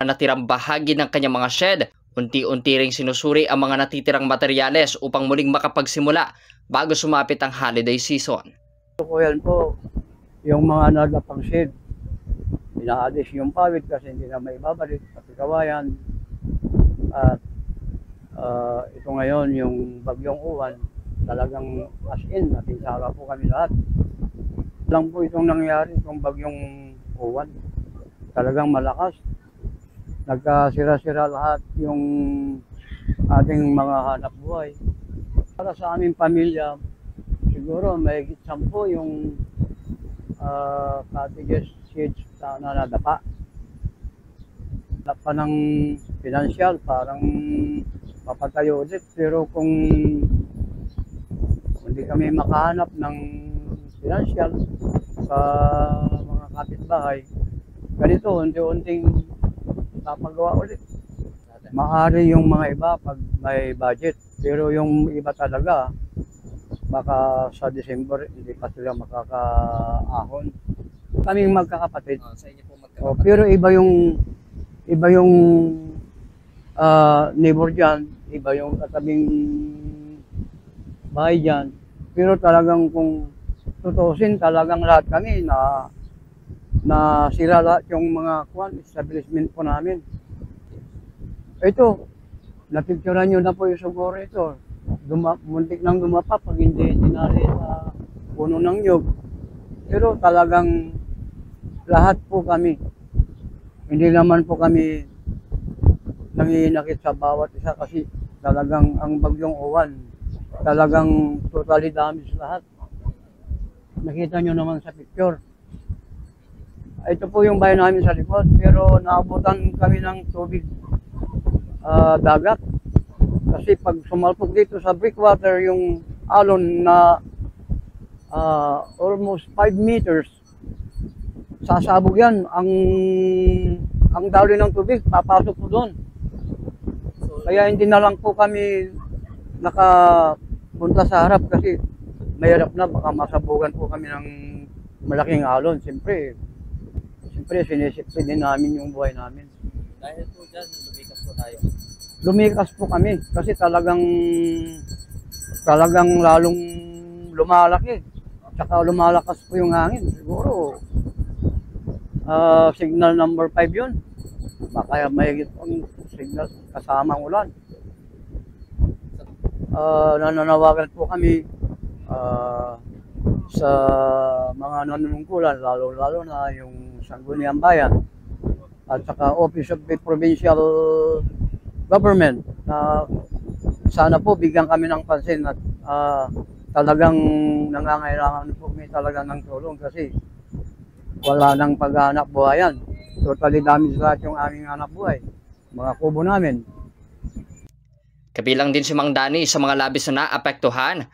natirang bahagi ng kanyang mga shed. Unti-unti ring sinusuri ang mga natitirang materyales upang muling makapagsimula bago sumapit ang holiday season. So yan po, yung mga nagapang shed, inaalis yung pawid kasi hindi na may babalik, pati kawayan. At ito ngayon, yung bagyong uwan, talagang as in, napinsara po kami lahat. Lang po itong nangyari, itong bagyong uwan, talagang malakas. Nagkasira-sira lahat yung ating mga hanap buhay. Para sa aming pamilya, siguro may 10 yung cottages, sheds na nadapa. Pa ng financial, parang papatayo ulit. Pero kung hindi kami makahanap ng financial sa mga kapitbahay, ganito, unti-unting papagawa ulit. Maaari yung mga iba pag may budget, pero yung iba talaga, baka sa December hindi pa sila makakaahon. Kaming magkakapatid. Sa inyo po magkakapatid. Pero iba yung neighbor dyan, iba yung katabing bahay dyan. Pero talagang kung tutusin, talagang lahat kami na sira lahat yung mga establishment po namin. Ito, napicturan nyo na po yung siguro ito. Muntik nang dumapa pag hindi tinali sa puno ng nyug. Pero talagang lahat po kami. Hindi naman po kami nanginakit sa bawat isa kasi talagang ang bagyong uwan, talagang totally damage lahat. Nakita nyo naman sa picture. Ito po yung bahay namin sa likod, pero naabutan kami ng tubig dagat. Kasi pag sumalpok dito sa breakwater, yung alon na almost 5 meters, sasabog yan. Ang daloy ng tubig, papasok po doon. Kaya hindi na lang po kami nakapunta sa harap kasi mahirap na, baka masabugan po kami ng malaking alon. Siyempre sinisipin din namin yung buhay namin. Dahil po dyan, lumikas po tayo. Lumikas po kami kasi talagang lalong lumalaki. Tsaka lumalakas po yung hangin. Siguro signal number 5 yun. Baka mahigit pang signal kasama ang ulan. Nananawagan po kami sa mga nanunungkulan, lalo na yung Sangguniang Bayan at saka Office of the Provincial Government na sana po bigyan kami ng pansin at talagang nangangailangan po kami talaga ng tulong kasi wala nang paghanap buhayan. Totally damage lahat yung aming hanap buhay, mga kubo namin. Kabilang din si Mang Danny sa mga labis na naapektuhan.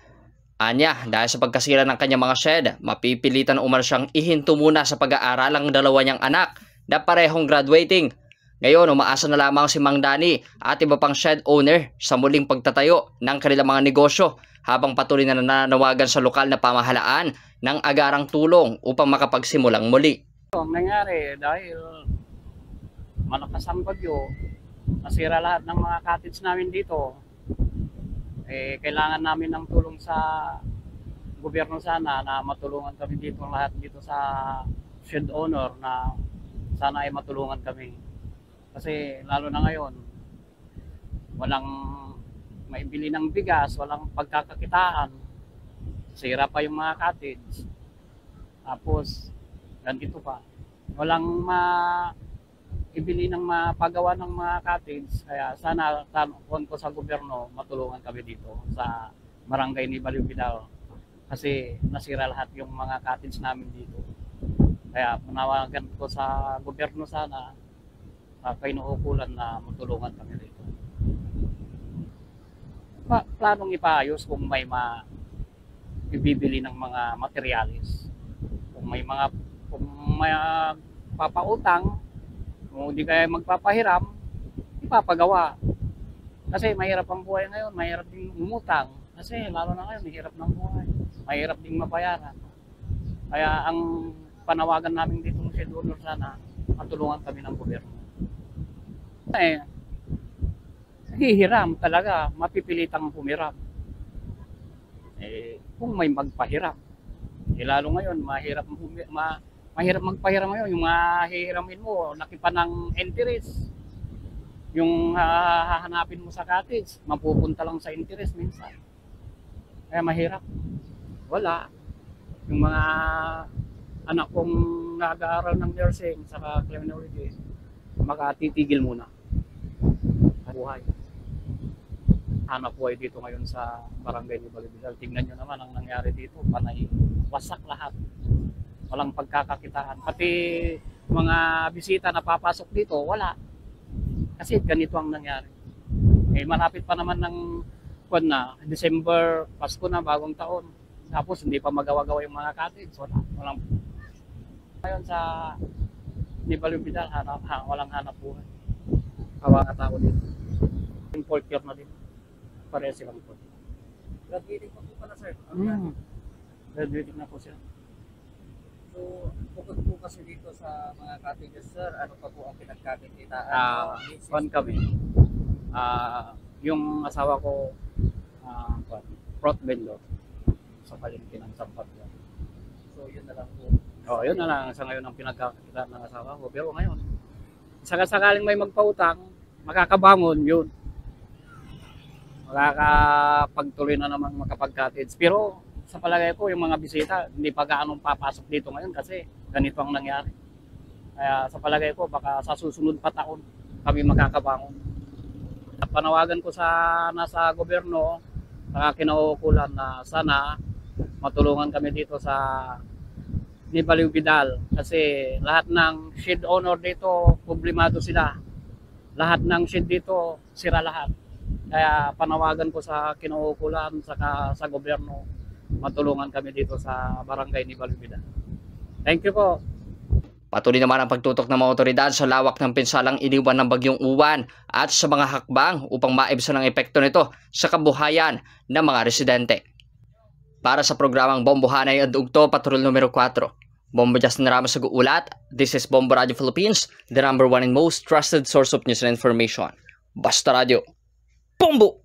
Anya, dahil sa pagkasira ng kanyang mga shed, mapipilitan umano siyang ihinto muna sa pag-aaral ang dalawa niyang anak na parehong graduating. Ngayon, umaasa na lamang si Mang Danny at iba pang shed owner sa muling pagtatayo ng kanilang mga negosyo habang patuloy na nananawagan sa lokal na pamahalaan ng agarang tulong upang makapagsimulang muli. Ang nangyari dahil malakas ang bagyo, nasira lahat ng mga cottage namin dito. Kailangan namin ng tulong sa gobyerno sana na matulungan kami dito lahat dito sa shed owner na sana ay matulungan kami. Kasi lalo na ngayon, walang maibili ng bigas, walang pagkakakitaan. Sira pa yung mga cottage. Tapos, ganito pa. Walang ibili ng mapagawa ng mga cottage, kaya sana tanong ko sa gobyerno, matulungan kami dito sa barangay ni Baliw-Bidao kasi nasira lahat yung mga cottage namin dito. Kaya manawagan ko sa gobyerno sana kainuukulan na matulungan kami dito. Planong ipaayos kung may ibibili ng mga materialis. Kung may papautang, kung hindi kaya magpapahiram, ipapagawa. Kasi mahirap ang buhay ngayon, mahirap din umutang. Kasi lalo na ngayon, mahirap ng buhay. Mahirap din mabayaran. Kaya ang panawagan namin dito sa donor sana, matulungan kami ng gobyerno. Eh, hihiram talaga, mapipilitang humiram. Kung may magpahiram, lalo ngayon, mahirap magpahiram ngayon. Yung mahihiramin mo, laki pa ng interest. Yung hahanapin mo sa cottage, mapupunta lang sa interest minsan. Kaya mahirap. Wala. Yung mga anak kong nag-aaral ng nursing sa criminology, makatitigil muna. Buhay. Hanap buhay dito ngayon sa barangay ni Balibidal. Tingnan nyo naman ang nangyari dito. Panay, wasak lahat. Walang pagkakakitaan. Pati mga bisita na papasok dito, wala. Kasi ganito ang nangyari. Malapit pa naman ng December, Pasko na, bagong taon. Tapos hindi pa magawa-gawa yung mga cottage. Walang. Ngayon sa ni Balibidal, walang hanap buhay. Kawa ka tao dito. Yung folklore na din. Pareha silang po. Graduating pa po pala, sir. Graduating na po sila. So, bukod po kasi dito sa mga cottages, sir, ano pa po ang pinagkakikitaan? Kami. Yung asawa ko, fruit vendor sa palengke ng Sampagya. So, yun na lang po. Yun na lang sa ngayon ang pinagkakitaan ng asawa ko. Pero ngayon, sakaling may magpautang, makakabangon yun. Makakapagtuloy na naman makapag-cottage. Pero sa palagay ko, yung mga bisita, hindi pa gaano papasok dito ngayon kasi ganito ang nangyari. Kaya sa palagay ko, baka sa susunod pa taon kami makakabangon. Panawagan ko sa nasa gobyerno, sa kinaukulan na sana matulungan kami dito sa ni Balibidal kasi lahat ng shed owner dito, problemado sila. Lahat ng shed dito, sira lahat. Kaya panawagan ko sa kinaukulan, sa gobyerno, matulungan kami dito sa barangay ni Balibidal. Thank you po. Patuloy naman ang pagtutok ng mga otoridad sa lawak ng pinsalang iniwan ng Bagyong Uwan at sa mga hakbang upang maibsan ang epekto nito sa kabuhayan ng mga residente. Para sa programang Bombohanay at Ugto, Patrol numero 4. Bombo Justin Ramos sa uulat. This is Bombo Radio Philippines, the #1 and most trusted source of news and information. Basta Radio. Bombo!